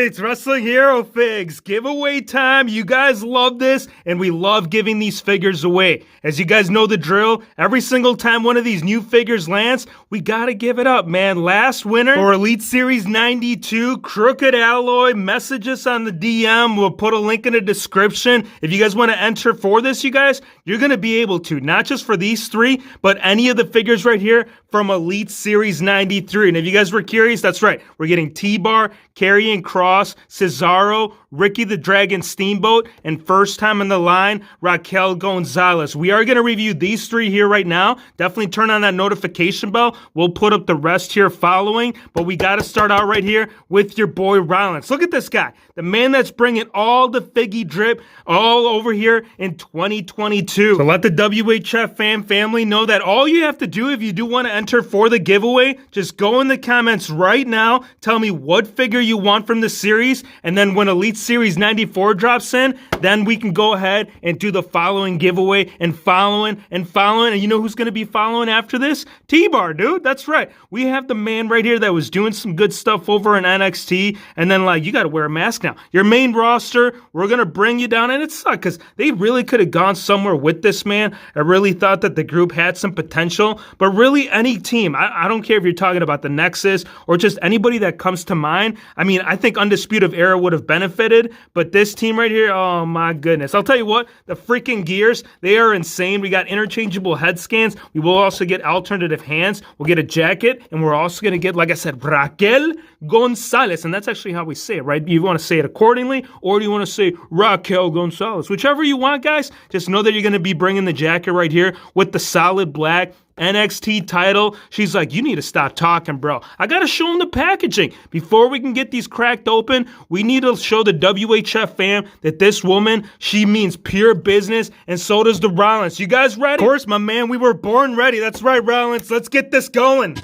right, Wrestling Hero Figs, giveaway time. You guys love this, and we love giving these figures away. As you guys know the drill, every single time one of these new figures lands, we gotta give it up, man. Last winner for Elite Series 92, Crooked Alloy. Message us on the DM. We'll put a link in the description. If you guys want to enter for this, you guys, you're gonna be able to. Not just for these three, but any of the figures right here from Elite Series 93. And if you guys were curious, that's right. We're getting T-Bar, Karrion Kross, Cesaro, Ricky the Dragon Steamboat, and first time in the line, Raquel Gonzalez. We are going to review these three here right now. Definitely turn on that notification bell. We'll put up the rest here following, but we got to start out right here with your boy Rollins. Look at this guy, the man that's bringing all the figgy drip all over here in 2022. So let the WHF fan family know that all you have to do if you do want to enter for the giveaway, just go in the comments right now, tell me what figure you want from the series, and then when Elite Series 94 drops in, then we can go ahead and do the following giveaway and following. And you know who's going to be following after this? T-Bar, dude. That's right. We have the man right here that was doing some good stuff over in NXT, and then like, you got to wear a mask now. Your main roster, we're going to bring you down, and it sucked because they really could have gone somewhere with this, man. I really thought that the group had some potential, but really any team, I don't care if you're talking about the Nexus or just anybody that comes to mind. I mean, I think Undisputed Era would have benefited, but this team right here, oh my goodness. I'll tell you what, the freaking gears, they are insane. We got interchangeable head scans. We will also get alternative hands. We'll get a jacket, and we're also going to get, like I said, Raquel Gonzalez, and that's actually how we say it, right? You want to say it accordingly, or do you want to say Raquel Gonzalez? Whichever you want, guys, just know that you're going to be bringing the jacket right here with the solid black NXT title. She's like, you need to stop talking, bro. I got to show them the packaging. Before we can get these cracked open, we need to show the WHF fam that this woman, she means pure business, and so does the Rollins. You guys ready? Of course, my man, we were born ready. That's right, Rollins. Let's get this going.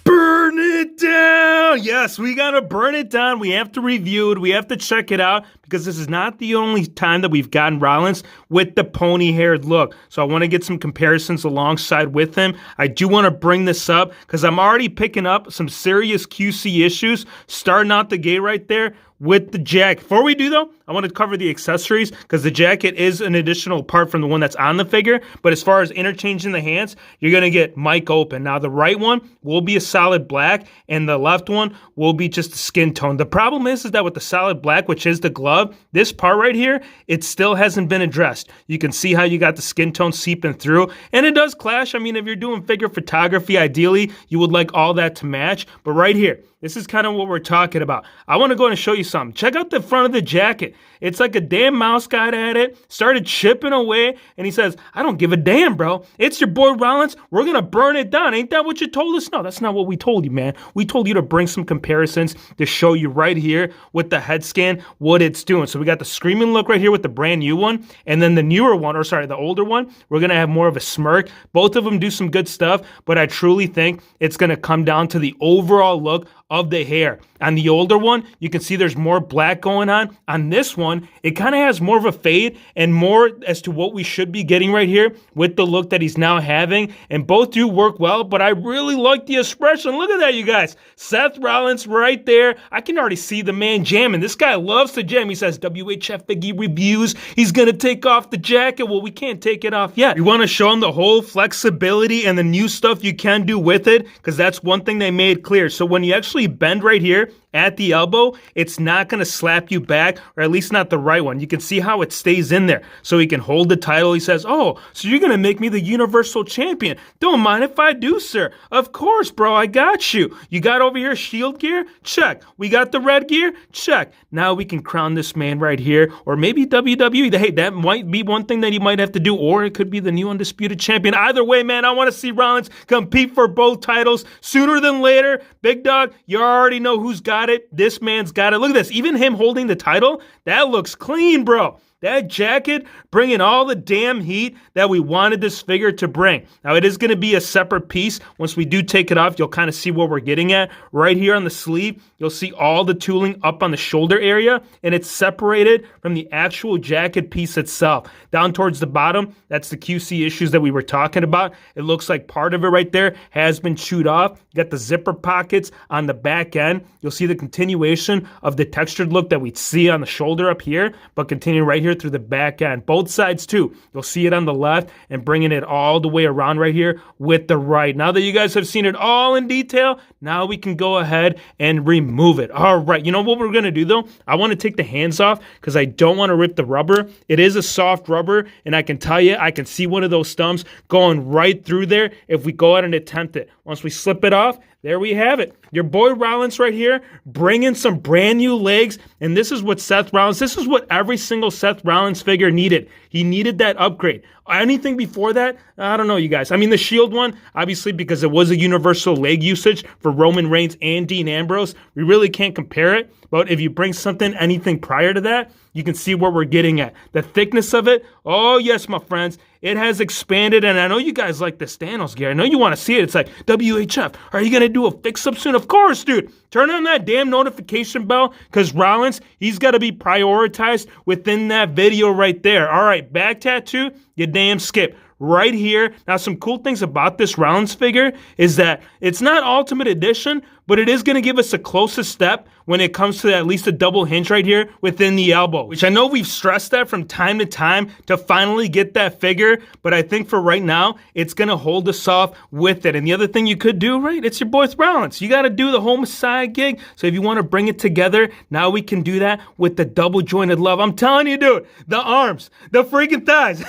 Burn it down. Yes, we got to burn it down. We have to review it. We have to check it out because this is not the only time that we've gotten Rollins with the pony-haired look. So I want to get some comparisons alongside with him. I do want to bring this up because I'm already picking up some serious QC issues starting out the gate right there with the jacket. Before we do, though, I want to cover the accessories because the jacket is an additional part from the one that's on the figure. But as far as interchanging the hands, you're going to get mic open. Now, the right one will be a solid black, and the left one will be just a skin tone. The problem is that with the solid black, which is the glove, this part right here, it still hasn't been addressed. You can see how you got the skin tone seeping through, and it does clash. I mean, if you're doing figure photography, ideally, you would like all that to match. But right here, this is kind of what we're talking about. I want to go and show you something. Check out the front of the jacket. It's like a damn mouse got at it, started chipping away, and he says, I don't give a damn, bro. It's your boy Rollins. We're going to burn it down. Ain't that what you told us? No, that's not what we told you, man. We told you to bring some comparisons to show you right here with the head scan what it's doing. So we got the screaming look right here with the brand new one, and then the newer one, or sorry, the older one, we're going to have more of a smirk. Both of them do some good stuff, but I truly think it's going to come down to the overall look of the hair. On the older one, you can see there's more black going on. On this one, it kind of has more of a fade and more as to what we should be getting right here with the look that he's now having. And both do work well, but I really like the expression. Look at that, you guys. Seth Rollins right there. I can already see the man jamming. This guy loves to jam. He says, WHF Biggie reviews. He's going to take off the jacket. Well, we can't take it off yet. We want to show him the whole flexibility and the new stuff you can do with it, because that's one thing they made clear. So when you actually bend right here at the elbow, it's not going to slap you back, or at least not the right one. You can see how it stays in there. So he can hold the title. He says, oh, so you're going to make me the Universal Champion. Don't mind if I do, sir. Of course, bro, I got you. You got over here Shield gear? Check. We got the red gear? Check. Now we can crown this man right here, or maybe WWE. Hey, that might be one thing that he might have to do, or it could be the new Undisputed Champion. Either way, man, I want to see Rollins compete for both titles sooner than later. Big dog, you already know who's got it. This man's got it. Look at this. Even him holding the title, that looks clean, bro. That jacket bringing all the damn heat that we wanted this figure to bring. Now, it is going to be a separate piece. Once we do take it off, you'll kind of see what we're getting at. Right here on the sleeve, you'll see all the tooling up on the shoulder area, and it's separated from the actual jacket piece itself. Down towards the bottom, that's the QC issues that we were talking about. It looks like part of it right there has been chewed off. You got the zipper pockets on the back end. You'll see the continuation of the textured look that we see on the shoulder up here, but continuing right here through the back end. Both sides too. You'll see it on the left and bringing it all the way around right here with the right. Now that you guys have seen it all in detail, now we can go ahead and remove it. All right, you know what we're gonna do though? I wanna take the hands off because I don't wanna rip the rubber. It is a soft rubber, and I can tell you, I can see one of those stumps going right through there if we go out and attempt it. Once we slip it off, there we have it. Your boy Rollins right here, bringing some brand new legs, and this is what Seth Rollins, this is what every single Seth Rollins figure needed. He needed that upgrade. Anything before that, I don't know, you guys. I mean, the Shield one, obviously, because it was a universal leg usage for Roman Reigns and Dean Ambrose, we really can't compare it. But if you bring something, anything prior to that, you can see what we're getting at. The thickness of it, oh yes, my friends, it has expanded, and I know you guys like the Thanos gear. I know you want to see it. It's like, WHF, are you going to do a fix-up soon? Of course, dude. Turn on that damn notification bell, because Rollins, he's got to be prioritized within that video right there. All right, back tattoo, you damn skip. Right here. Now, some cool things about this Rollins figure is that it's not Ultimate Edition, but it is going to give us the closest step when it comes to at least a double hinge right here within the elbow, which I know we've stressed that from time to time to finally get that figure, but I think for right now, it's going to hold us off with it. And the other thing you could do, right, it's your boy Rollins. You got to do the whole Messiah gig, so if you want to bring it together, now we can do that with the double jointed love. I'm telling you, dude, the arms, the freaking thighs.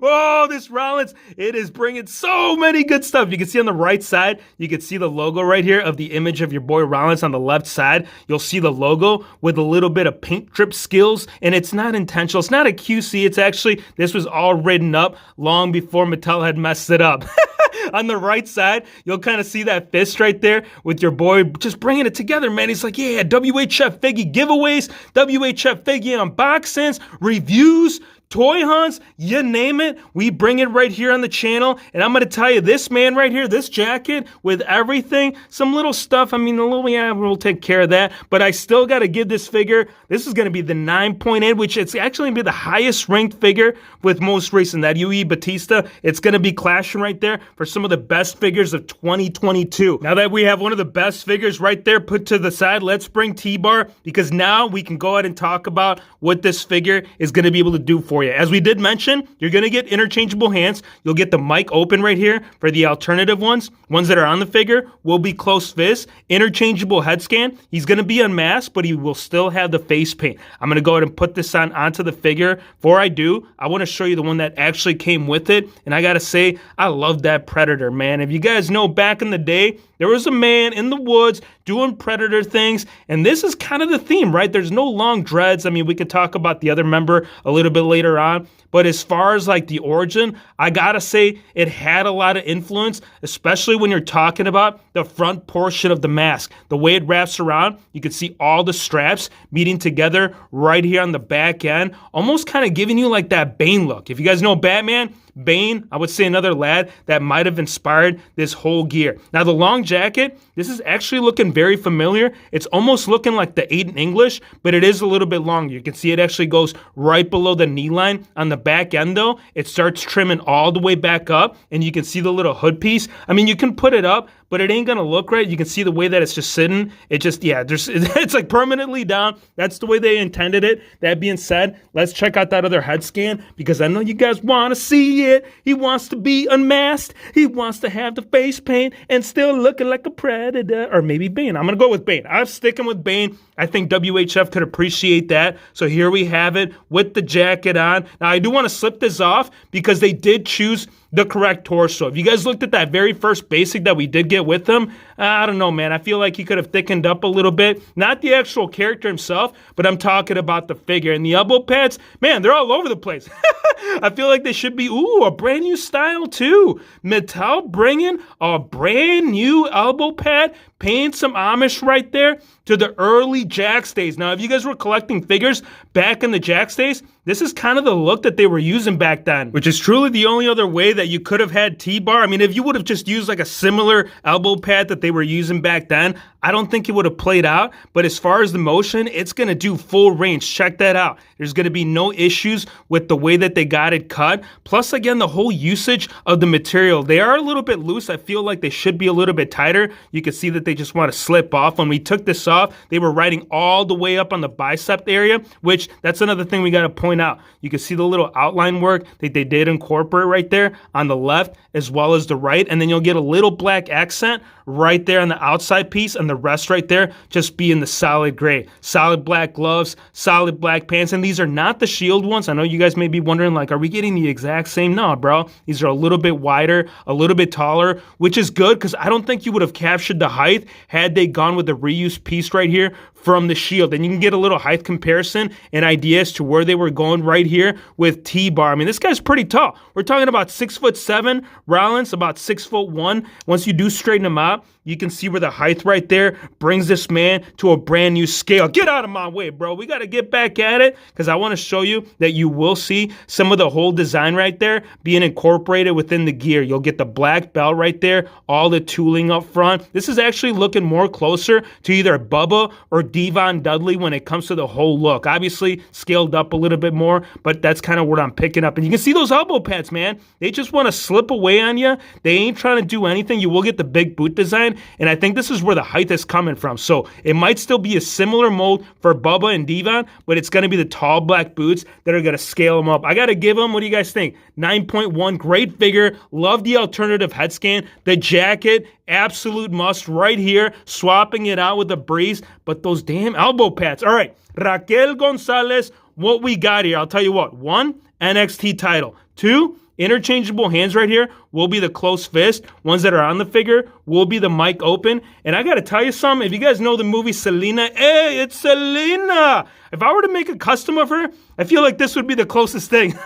Oh, this Rollins, it is bringing so many good stuff. You can see on the right side, you can see the logo right here of the image of your boy Rollins. On the left side, you'll see the logo with a little bit of paint drip skills, and it's not intentional. It's not a QC. It's actually, this was all written up long before Mattel had messed it up. On the right side, you'll kind of see that fist right there with your boy just bringing it together, man. He's like, yeah, WHF Figgy giveaways, WHF Figgy unboxings, reviews, toy hunts, you name it, we bring it right here on the channel. And I'm going to tell you, this man right here, this jacket with everything, some little stuff, I mean, we'll take care of that. But I still got to give this figure, this is going to be the 9.8, which it's actually going to be the highest ranked figure with most recent, that UE Batista. It's going to be clashing right there for some of the best figures of 2022. Now that we have one of the best figures right there put to the side, let's bring T-Bar, because now we can go ahead and talk about what this figure is going to be able to do for you. As we did mention, you're going to get interchangeable hands. You'll get the mic open right here for the alternative ones. Ones that are on the figure will be close fist. Interchangeable head scan. He's going to be unmasked, but he will still have the face paint. I'm going to go ahead and put this onto the figure. Before I do, I want to show you the one that actually came with it. And I got to say, I love that Predator, man. If you guys know, back in the day, there was a man in the woods doing Predator things, and this is kind of the theme, right? There's no long dreads. I mean, we could talk about the other member a little bit later on, but as far as like the origin, I gotta say it had a lot of influence, especially when you're talking about the front portion of the mask. The way it wraps around, you can see all the straps meeting together right here on the back end, almost kind of giving you like that Bane look. If you guys know Batman, Bane, I would say another lad that might have inspired this whole gear. Now, the long jacket, this is actually looking very familiar. It's almost looking like the Aiden English, but it is a little bit longer. You can see it actually goes right below the knee line. On the back end, though, it starts trimming all the way back up, and you can see the little hood piece. I mean, you can put it up, but it ain't gonna look right. You can see the way that it's just sitting. It just, yeah, it's like permanently down. That's the way they intended it. That being said, let's check out that other head scan, because I know you guys want to see it. He wants to be unmasked. He wants to have the face paint and still looking like a Predator, or maybe Bane. I'm gonna go with Bane. I'm sticking with Bane. I think WHF could appreciate that. So here we have it with the jacket on. Now, I do want to slip this off because they did choose the correct torso. If you guys looked at that very first basic that we did get with them, I don't know, man. I feel like he could have thickened up a little bit. Not the actual character himself, but I'm talking about the figure. And the elbow pads, man, they're all over the place. I feel like they should be, a brand new style too. Mattel bringing a brand new elbow pad, paying some homage right there to the early Jax days. Now, if you guys were collecting figures back in the Jax days, this is kind of the look that they were using back then, which is truly the only other way that you could have had T-Bar. I mean, if you would have just used like a similar elbow pad that they were using back then, I don't think it would have played out. But as far as the motion, it's going to do full range. Check that out. There's going to be no issues with the way that they got it cut. Plus, again, the whole usage of the material. They are a little bit loose. I feel like they should be a little bit tighter. You can see that they just want to slip off. When we took this off, they were riding all the way up on the bicep area, which that's another thing we got to point out. You can see the little outline work that they did incorporate right there on the left as well as the right. And then you'll get a little black accent right there on the outside piece, and the rest right there just being the solid gray. Solid black gloves, solid black pants, and these are not the Shield ones. I know you guys may be wondering, like, are we getting the exact same? No, bro. These are a little bit wider, a little bit taller, which is good because I don't think you would have captured the height had they gone with the reused piece right here from the Shield. And you can get a little height comparison and idea as to where they were going right here with T-Bar. I mean, this guy's pretty tall. We're talking about 6'7", Rollins, about 6'1". Once you do straighten him out, you can see where the height right there brings this man to a brand new scale. Get out of my way, bro. We got to get back at it because I want to show you that you will see some of the whole design right there being incorporated within the gear. You'll get the black belt right there, all the tooling up front. This is actually looking more closer to either Bubba or Devon Dudley when it comes to the whole look. Obviously, scaled up a little bit more, but that's kind of what I'm picking up. And you can see those elbow pads, man. They just want to slip away on you. They ain't trying to do anything. You will get the big boot design, and I think this is where the height is coming from. So it might still be a similar mold for Bubba and Devon, but it's going to be the tall black boots that are going to scale them up. I got to give them, what do you guys think? 9.1, great figure. Love the alternative head scan. The jacket, absolute must right here. Swapping it out with the Breeze, but those damn elbow pads. All right, Raquel Gonzalez, what we got here? I'll tell you what. 1, NXT title. 2, interchangeable hands right here will be the close fist. Ones that are on the figure will be the mic open. And I got to tell you something. If you guys know the movie Selena, hey, it's Selena. If I were to make a custom of her, I feel like this would be the closest thing.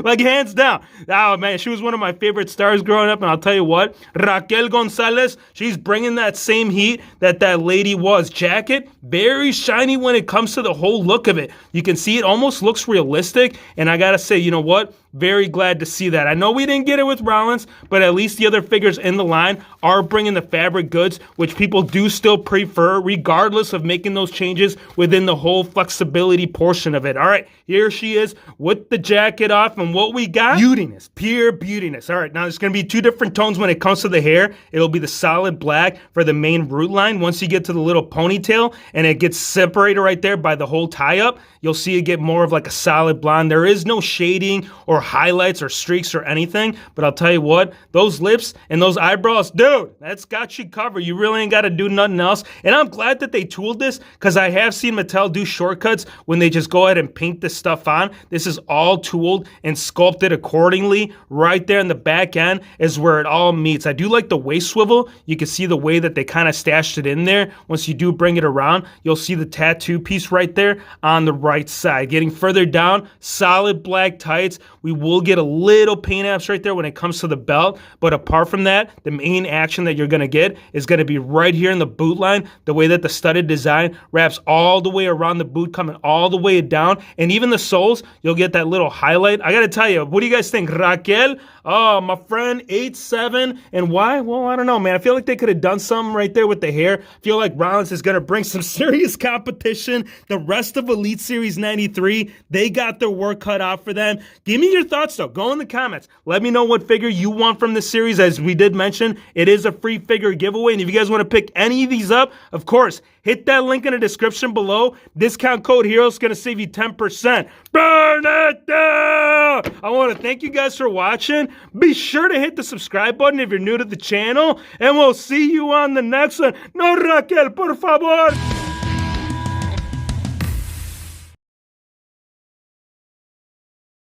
Like, hands down. Oh, man, she was one of my favorite stars growing up. And I'll tell you what, Raquel Gonzalez, she's bringing that same heat that lady was. Jacket, very shiny when it comes to the whole look of it. You can see it almost looks realistic. And I got to say, you know what? Very glad to see that. I know we didn't get it with Rollins, but at least the other figures in the line are bringing the fabric goods, which people do still prefer, regardless of making those changes within the whole flexibility portion of it. All right, here she is with the jacket off, and what we got? Beautiness, pure beautiness. All right, now there's going to be 2 different tones when it comes to the hair. It'll be the solid black for the main root line. Once you get to the little ponytail and it gets separated right there by the whole tie-up, you'll see it get more of like a solid blonde. There is no shading or highlights or streaks or anything, but I'll tell you what, those lips and those eyebrows, dude, that's got you covered. You really ain't got to do nothing else. And I'm glad that they tooled this because I have seen Mattel do shortcuts when they just go ahead and paint this stuff on. This is all tooled and sculpted accordingly. Right there in the back end is where it all meets. I do like the waist swivel. You can see the way that they kind of stashed it in there. Once you do bring it around, you'll see the tattoo piece right there on the right side. Getting further down, solid black tights. We will get a little paint apps right there when it comes to the belt, but apart from that, the main action that you're going to get is going to be right here in the boot line, the way that the studded design wraps all the way around the boot, coming all the way down, and even the soles, you'll get that little highlight. I got to tell you, what do you guys think? Raquel, oh, my friend, 8'7", and why? Well, I don't know, man. I feel like they could have done something right there with the hair. I feel like Rollins is going to bring some serious competition. The rest of Elite Series 93, they got their work cut out for them. Give me your thoughts, though. Go in the comments. Let me know what figure you want from this series. As we did mention, it is a free figure giveaway, and if you guys want to pick any of these up, of course, hit that link in the description below. Discount code HERO is going to save you 10%. Burn it down! I want to thank you guys for watching. Be sure to hit the subscribe button if you're new to the channel, and we'll see you on the next one. No, Raquel, por favor.